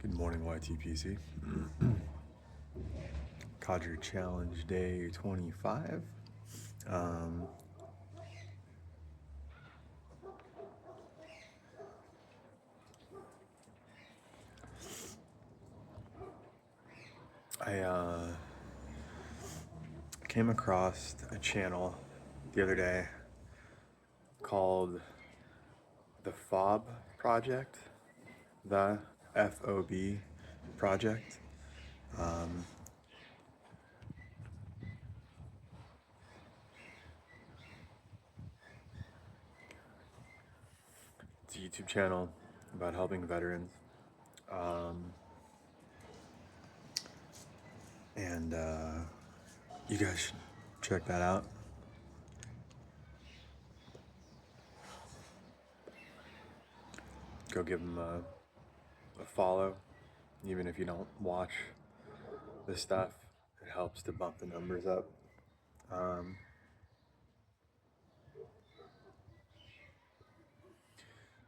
Good morning, YTPC. Codger Challenge Day 25. Um, I came across a channel the other day called the FOB Project, the FOB Project. Um, it's a YouTube channel about helping veterans. Um, and you guys should check that out. Go give them a follow, even if you don't watch this stuff. It helps to bump the numbers up. Um,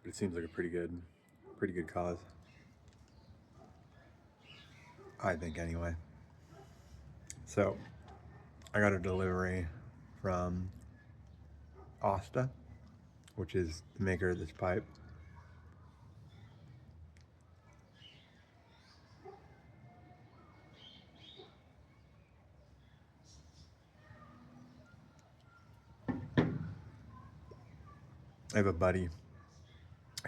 but it seems like a pretty good cause. I think anyway. So I got a delivery from Asta, which is the maker of this pipe. I have a buddy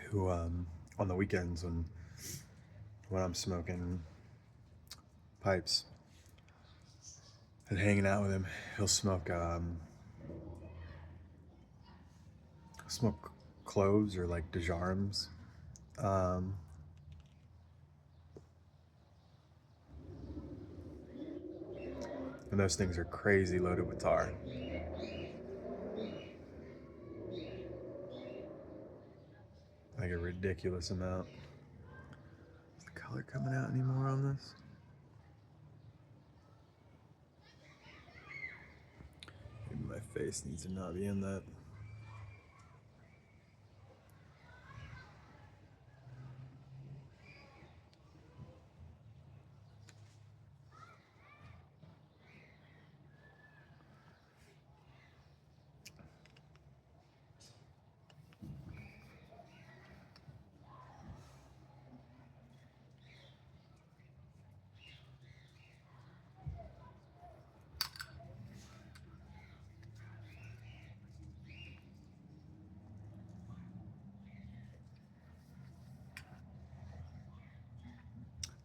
who, on the weekends when I'm smoking pipes and hanging out with him, he'll smoke cloves or like Dejarms. Um, and those things are crazy loaded with tar. Like a ridiculous amount. Is the color coming out anymore on this? Maybe my face needs to not be in that.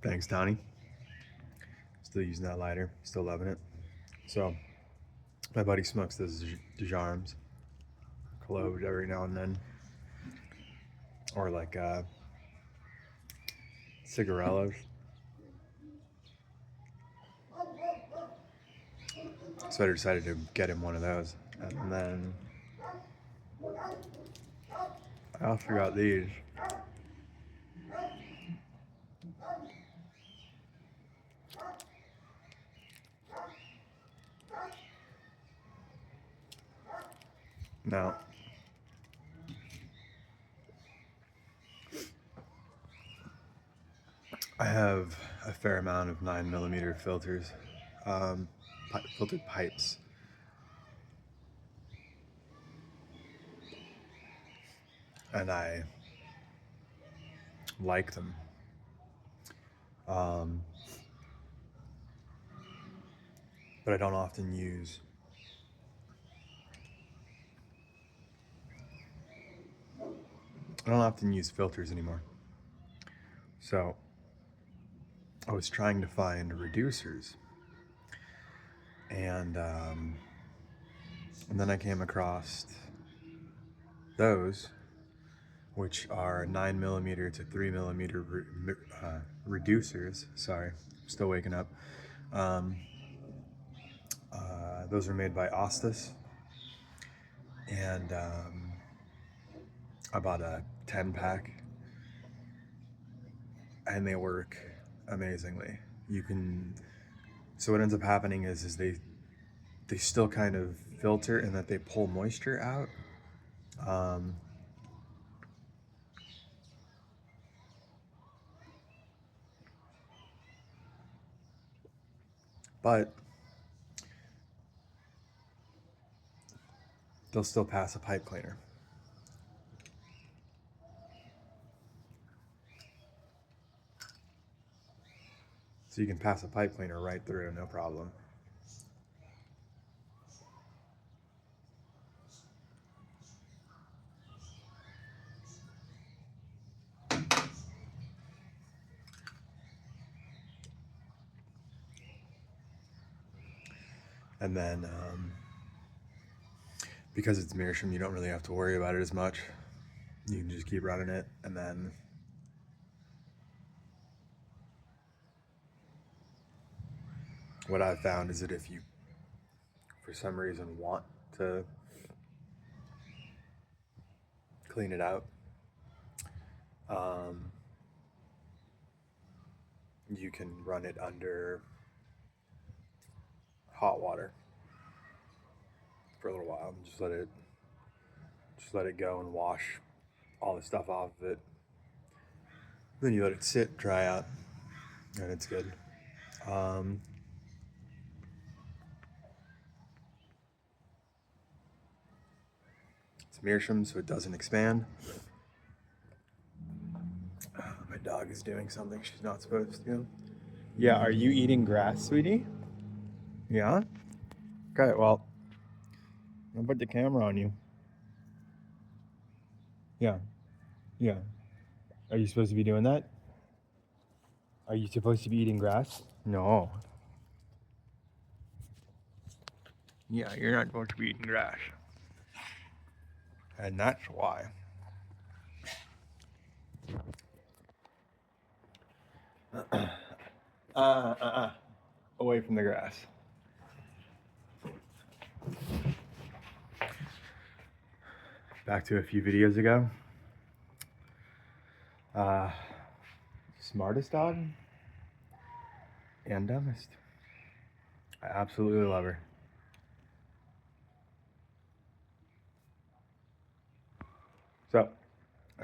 Thanks, Donnie. Still using that lighter. Still loving it. So, my buddy smokes those Dejarms, cloves every now and then, or like cigarillos. So I decided to get him one of those, and then I also got these. Now, I have a fair amount of 9mm filters, filtered pipes. And I like them. But I don't often use filters anymore. So I was trying to find reducers, and then I came across those, which are 9mm to 3mm reducers. Sorry, I'm still waking up. Those are made by Ostas, and I bought a 10-pack, and they work amazingly. So what ends up happening is they still kind of filter in that they pull moisture out. but they'll still pass a pipe cleaner. So you can pass a pipe cleaner right through, no problem. And then because it's meerschaum, you don't really have to worry about it as much. You can just keep running it, and then what I've found is that if you, for some reason, want to clean it out, you can run it under hot water for a little while and just let it go and wash all the stuff off of it. Then you let it sit, dry out, and it's good. It's meerschaum, so it doesn't expand. My dog is doing something she's not supposed to. Yeah, are you eating grass, sweetie? Yeah? Okay, well, I'll put the camera on you. Yeah. Yeah. Are you supposed to be doing that? Are you supposed to be eating grass? No. Yeah, you're not supposed to be eating grass. And that's why. Away from the grass. Back to a few videos ago. Smartest dog and dumbest. I absolutely love her. So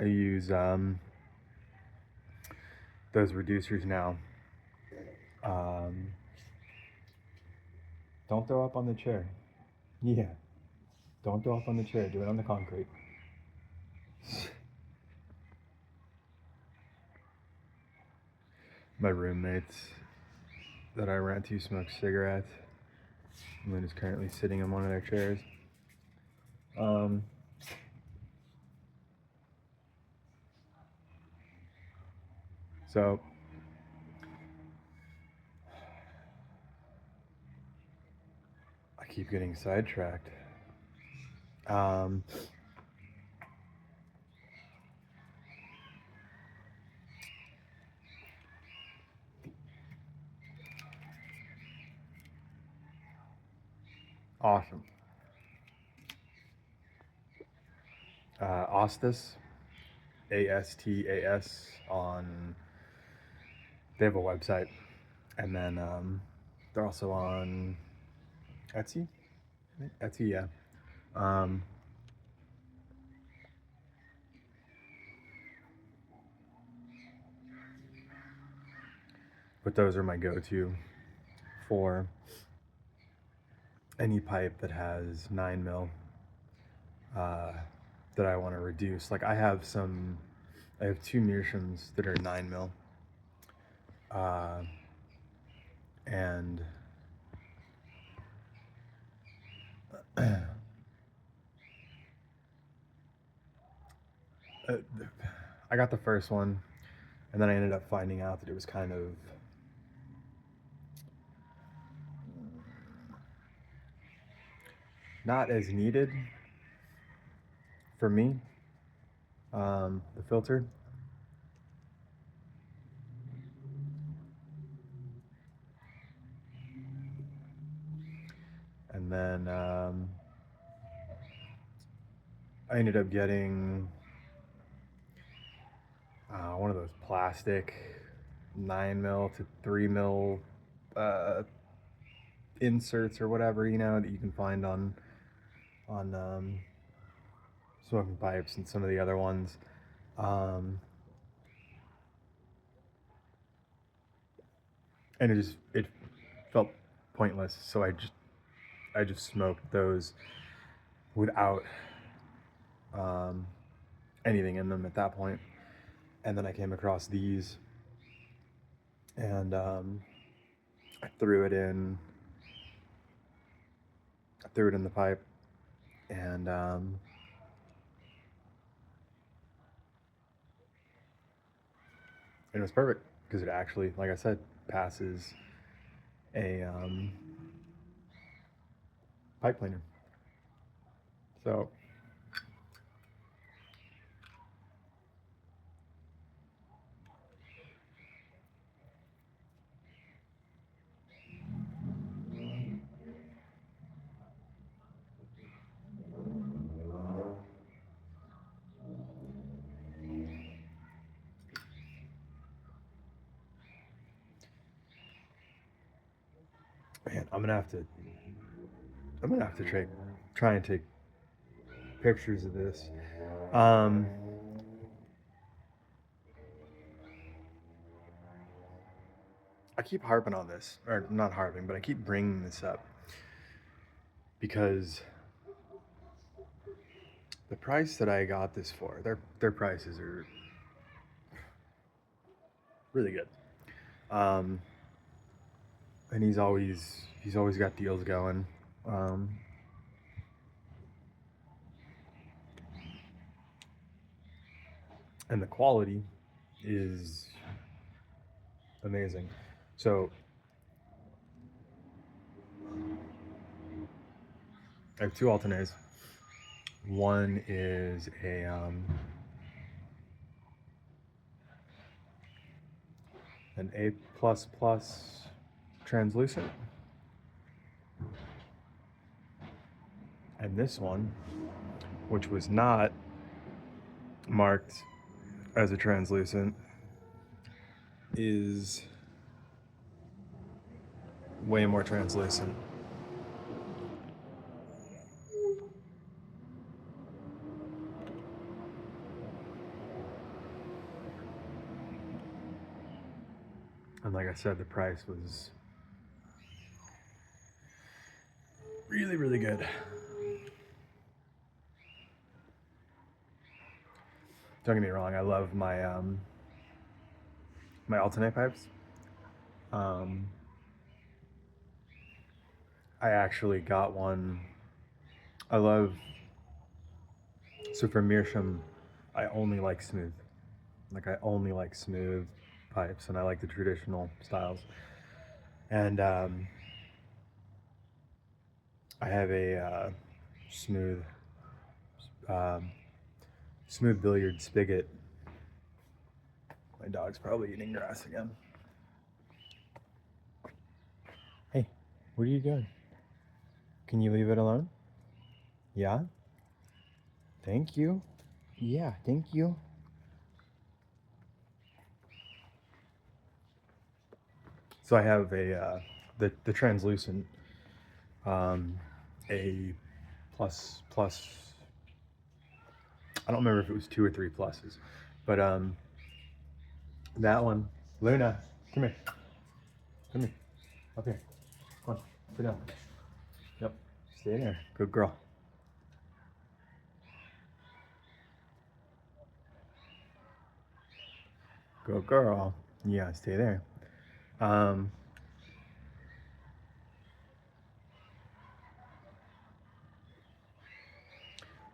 I use those reducers now. Don't throw up on the chair. Yeah. Don't throw up on the chair. Do it on the concrete. My roommates that I rent to smoke cigarettes. And then is currently sitting in one of their chairs. So I keep getting sidetracked. Awesome. Astas, ASTAS on. They have a website, and then they're also on Etsy. Etsy, yeah. But those are my go-to for any pipe that has 9 mil that I want to reduce. Like I have two meerschaums that are 9 mil, and I got the first one, and then I ended up finding out that it was kind of not as needed for me, the filter. And then I ended up getting one of those plastic 9 mil to 3 mil inserts or whatever, that you can find on smoking pipes and some of the other ones. And it felt pointless. So I just smoked those without anything in them at that point. And then I came across these, and I threw it in the pipe, and it was perfect because it actually, like I said, passes a pipe cleaner. So man, I'm gonna have to try and take pictures of this. I keep harping on this, or not harping, but I keep bringing this up because the price that I got this for, their prices are really good. And he's always got deals going. And the quality is amazing. So I have two alternates. One is an A++ translucent, and this one, which was not marked as a translucent, is way more translucent. And like I said, the price was really, really good. Don't get me wrong, I love my my alternate pipes. I actually got one. I love, so for Meerschaum, I only like smooth. Like I only like smooth pipes, and I like the traditional styles. And I have a smooth smooth billiard spigot. My dog's probably eating grass again. Hey, what are you doing? Can you leave it alone? Yeah? Thank you. Yeah, thank you. So I have the translucent A plus. I don't remember if it was 2 or 3 pluses, but that one, Luna, come here, up here, come on, sit down. Yep, stay there, good girl. Good girl. Yeah, stay there.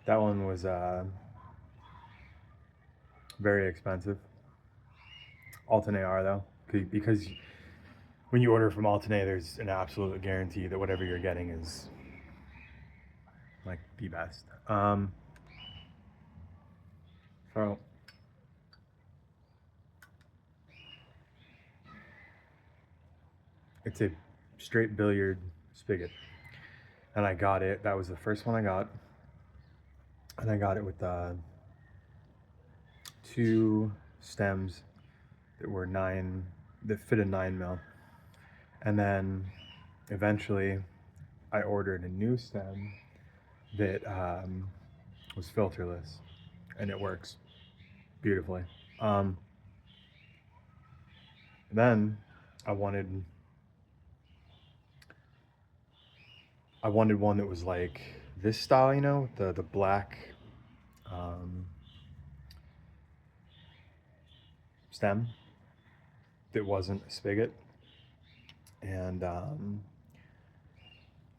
That one was very expensive. Alternate are though, because when you order from Alternate, there's an absolute guarantee that whatever you're getting is like the best. So it's a straight billiard spigot, and I got it. That was the first one I got, and I got it with 2 stems that fit a 9 mil, and then eventually I ordered a new stem that was filterless, and it works beautifully. Then I wanted I wanted one that was like this style, you know, the black stem that wasn't a spigot. And I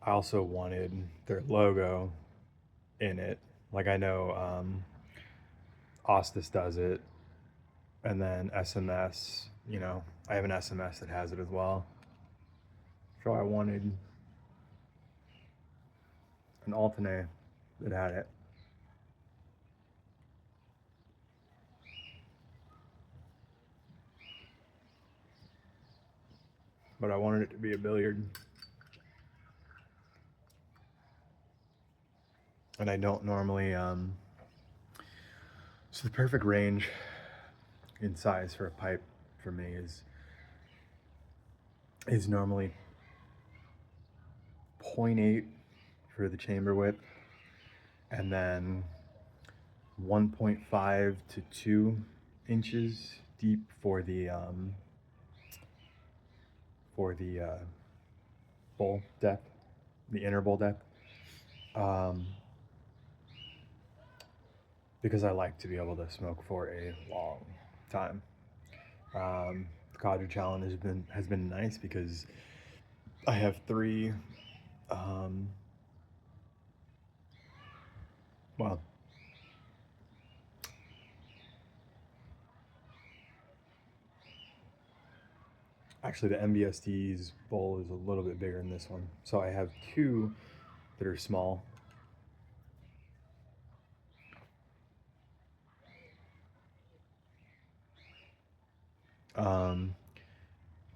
also wanted their logo in it. Like I know Ostis does it, and then SMS, you know, I have an SMS that has it as well. So I wanted an alternate that had it. But I wanted it to be a billiard. And I don't normally, so the perfect range in size for a pipe for me is normally 0.8 for the chamber width, and then 1.5 to 2 inches deep for the bowl depth, the inner bowl depth, because I like to be able to smoke for a long time. The Codger challenge has been nice because I have 3. Well, actually, the MBSD's bowl is a little bit bigger than this one, so I have 2 that are small.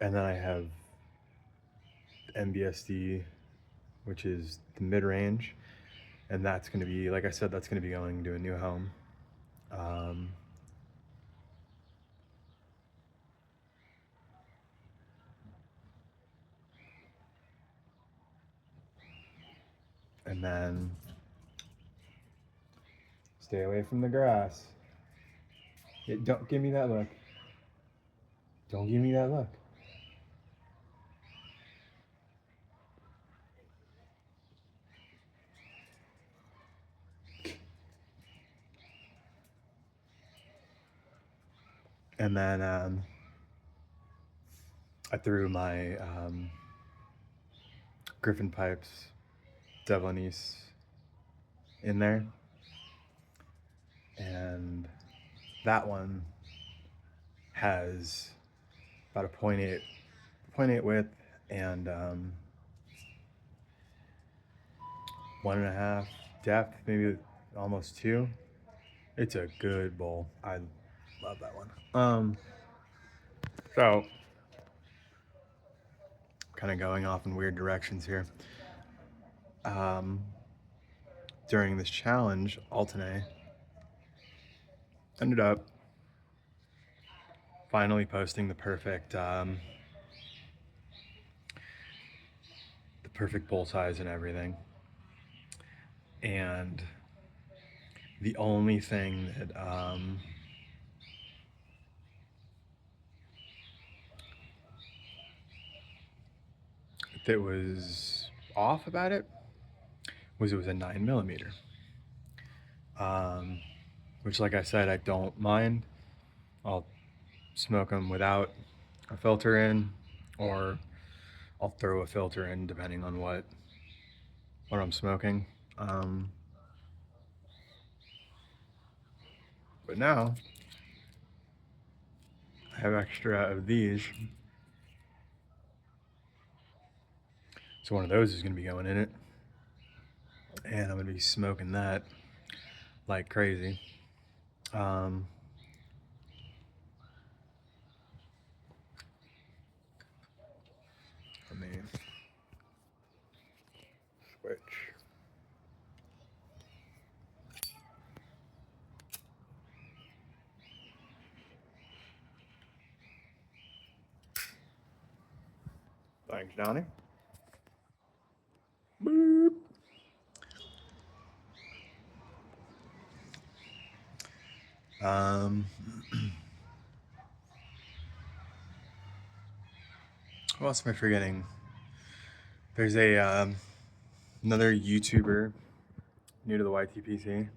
And then I have MBSD, which is the mid-range, and that's going to be, like I said, that's going to be going to a new home. And then stay away from the grass. Don't give me that look. Don't give me that look. And then I threw my Griffin Pipes Devil Anise in there, and that one has about a 0.8 width and 1.5 depth, maybe almost 2. It's a good bowl. I love that one. So kind of going off in weird directions here. During this challenge, Alternate ended up finally posting the perfect bowl size and everything. And the only thing that was off about it was a 9mm, which, like I said, I don't mind. I'll smoke them without a filter in, or I'll throw a filter in depending on what I'm smoking. But now I have extra of these, so one of those is going to be going in it, and I'm going to be smoking that like crazy. Let me switch. Thanks, Johnny. Boop. What else am I forgetting? There's a Another YouTuber new to the YTPC.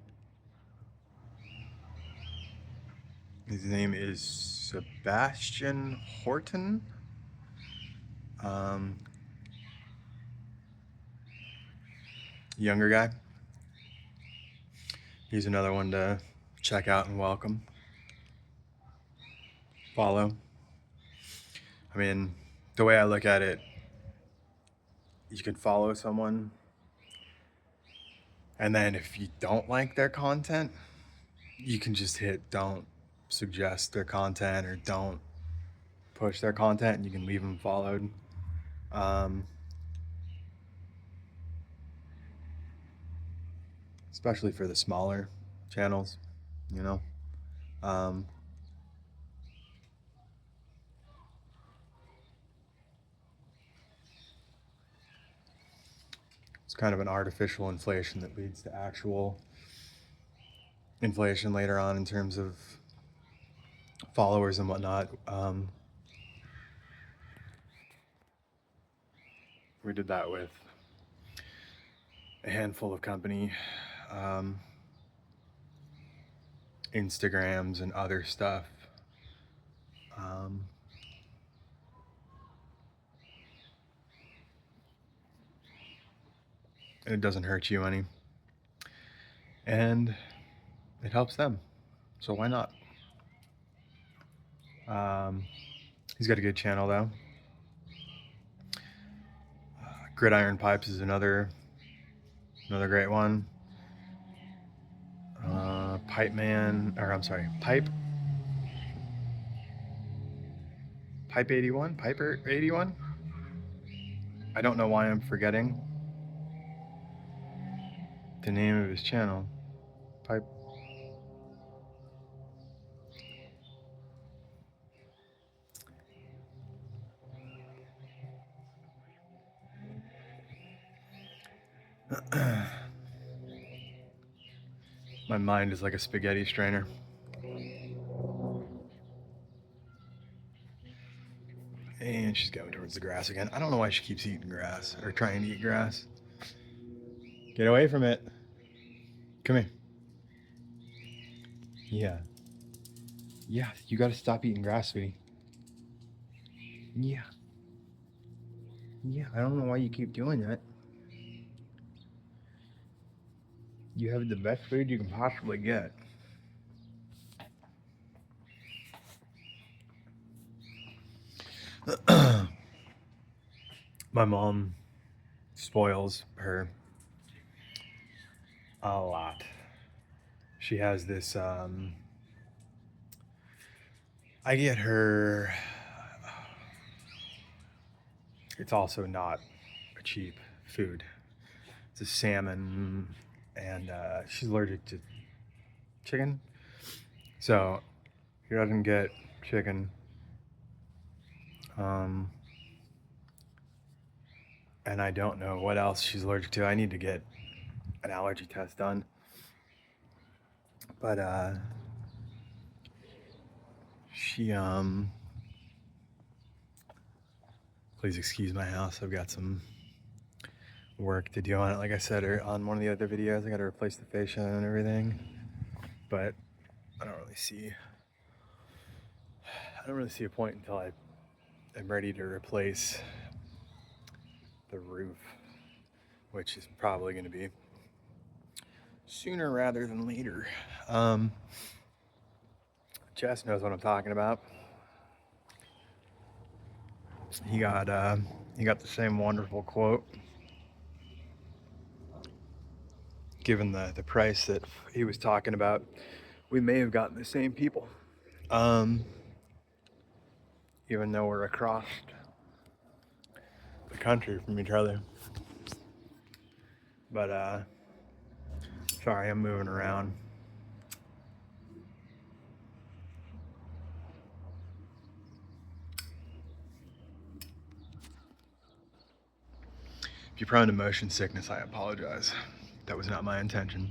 His name is Sebastian Horton. Younger guy. He's another one to check out and welcome. Follow. I mean, the way I look at it, you can follow someone, and then if you don't like their content, you can just hit don't suggest their content or don't push their content, and you can leave them followed. Especially for the smaller channels, you know. It's kind of an artificial inflation that leads to actual inflation later on in terms of followers and whatnot. We did that with a handful of company Instagrams and other stuff. And it doesn't hurt you any. And it helps them. So why not? He's got a good channel though. Gridiron Pipes is another great one. Pipe 81, Piper 81. I don't know why I'm forgetting the name of his channel. Pipe. My mind is like a spaghetti strainer. And she's going towards the grass again. I don't know why she keeps eating grass or trying to eat grass. Get away from it. Come here. Yeah. Yeah, you gotta stop eating grass, sweetie. Yeah. Yeah, I don't know why you keep doing that. You have the best food you can possibly get. My mom spoils her a lot. She has this, I get her, it's also not a cheap food. It's a salmon, and she's allergic to chicken. So she doesn't get chicken. And I don't know what else she's allergic to. I need to get an allergy test done. But she please excuse my house. I've got some work to do on it. Like I said on one of the other videos, I got to replace the fascia and everything. But I don't really see a point until I'm ready to replace the roof, which is probably going to be sooner rather than later. Jess knows what I'm talking about. He got the same wonderful quote. Given the price that he was talking about, we may have gotten the same people. Even though we're across the country from each other. But sorry, I'm moving around. If you're prone to motion sickness, I apologize. That was not my intention.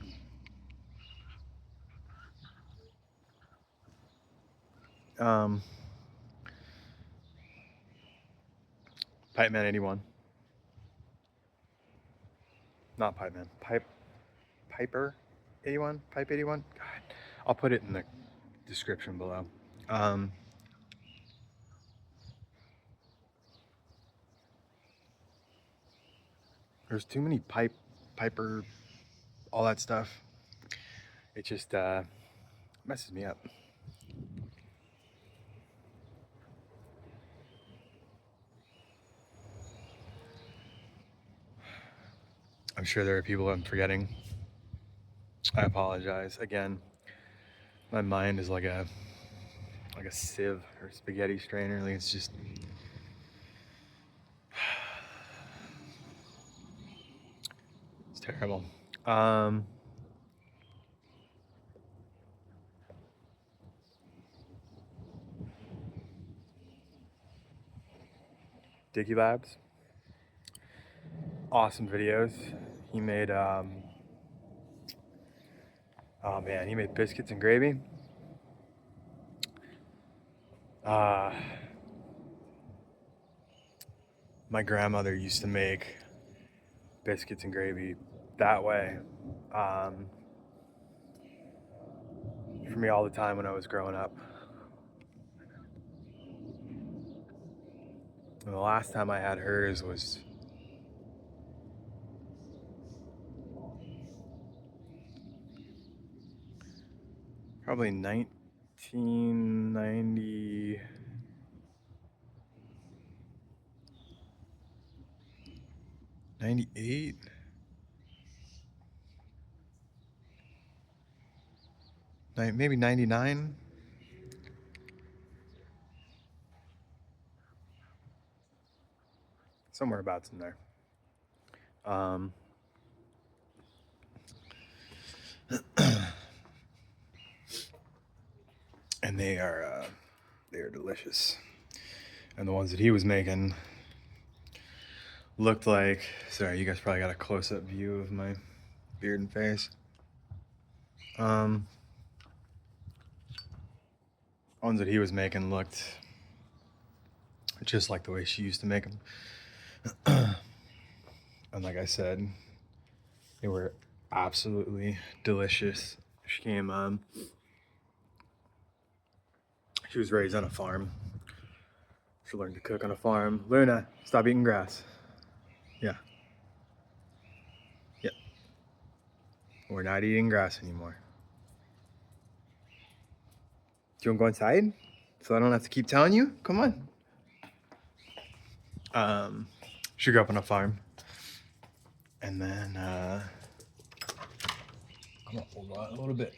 Pipeman 81. not Pipeman, Piper 81, Pipe 81. God, I'll put it in the description below. There's too many Piper, all that stuff. It just messes me up. I'm sure there are people I'm forgetting. I apologize. Again, my mind is like a sieve or spaghetti strainer. Like it's just it's terrible. Dicky Labs, awesome videos. He made oh man, he made biscuits and gravy. My grandmother used to make biscuits and gravy that way for me all the time when I was growing up. And the last time I had hers was probably 1990. 98? Maybe 99? Somewhere about in there. And they are delicious. And the ones that he was making looked like, sorry, you guys probably got a close-up view of my beard and face. Ones that he was making looked just like the way she used to make them. And like I said, they were absolutely delicious. She came, she was raised on a farm. She learned to cook on a farm. Luna, stop eating grass. Yeah. Yep. We're not eating grass anymore. Do you want to go inside? So I don't have to keep telling you? Come on. She grew up on a farm. And then, come on, hold on a little bit.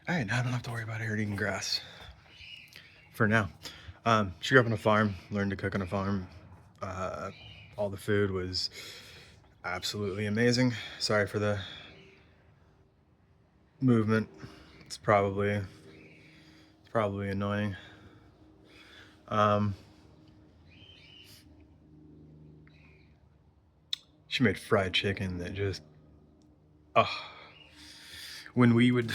All right, now I don't have to worry about her eating grass. For now. She grew up on a farm, learned to cook on a farm. All the food was absolutely amazing. Sorry for the movement. It's probably annoying. She made fried chicken that just, when we would,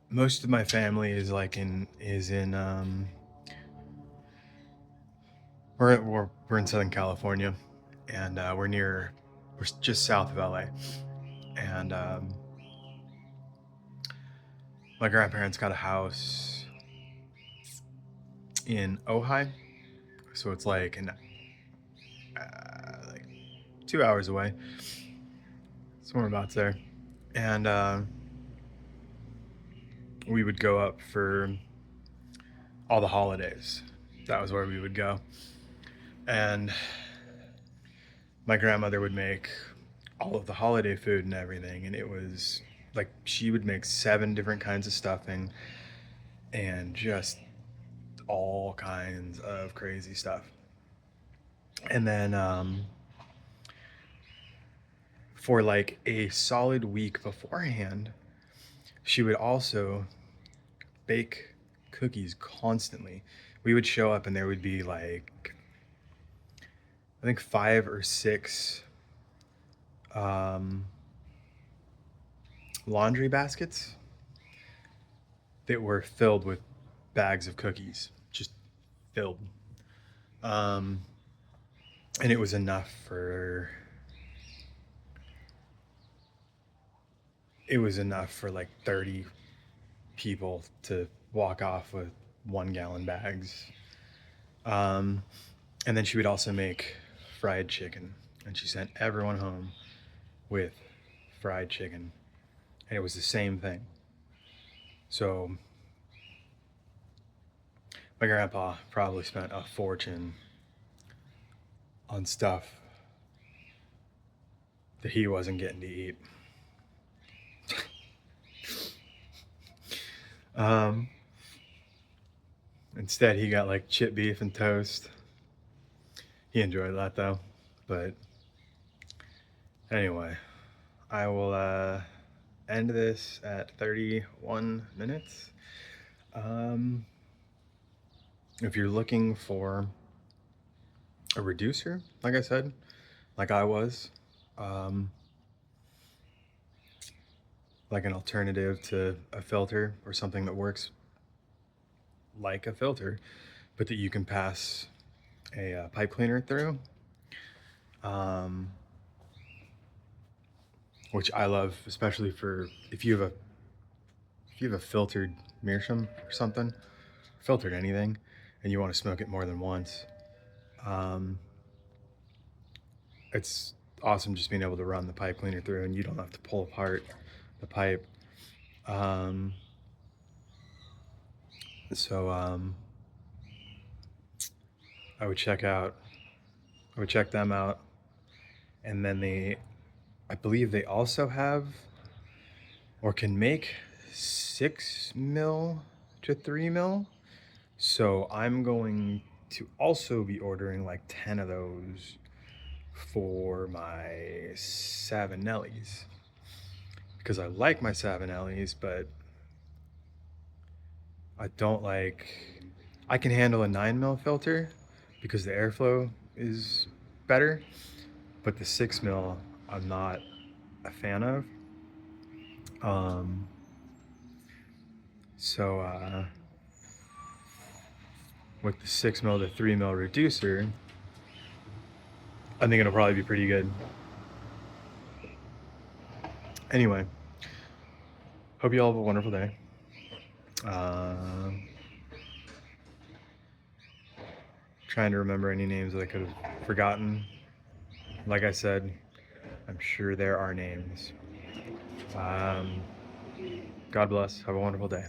most of my family is like in we're in Southern California, and we're just south of LA, and my grandparents got a house in Ojai, so it's like like 2 hours away, somewhere about there, and we would go up for all the holidays. That was where we would go, and my grandmother would make all of the holiday food and everything, and it was like she would make 7 different kinds of stuffing and just all kinds of crazy stuff. And then for like a solid week beforehand, she would also bake cookies constantly. We would show up and there would be like, I think 5 or 6 laundry baskets that were filled with bags of cookies, just filled. And it was enough for like 30 people to walk off with 1-gallon bags. And then she would also make fried chicken, and she sent everyone home with fried chicken, and it was the same thing. So my grandpa probably spent a fortune on stuff that he wasn't getting to eat. Instead, he got like chip beef and toast. He enjoyed that though. But anyway, I will end this at 31 minutes. If you're looking for a reducer, like I said, like I was, like an alternative to a filter or something that works like a filter, but that you can pass a pipe cleaner through, which I love, especially for if you have a filtered meerschaum or something, filtered anything, and you want to smoke it more than once. It's awesome just being able to run the pipe cleaner through, and you don't have to pull apart the pipe. So I would check them out, and then I believe they also have or can make 6 mil to 3 mil. So I'm going to also be ordering like 10 of those for my Savinellis, because I like my Savinellis, but I can handle a 9 mil filter because the airflow is better, but the 6 mil I'm not a fan of. So with the 6 mil to 3 mil reducer, I think it'll probably be pretty good. Anyway, hope you all have a wonderful day. Trying to remember any names that I could have forgotten. Like I said, I'm sure there are names. God bless. Have a wonderful day.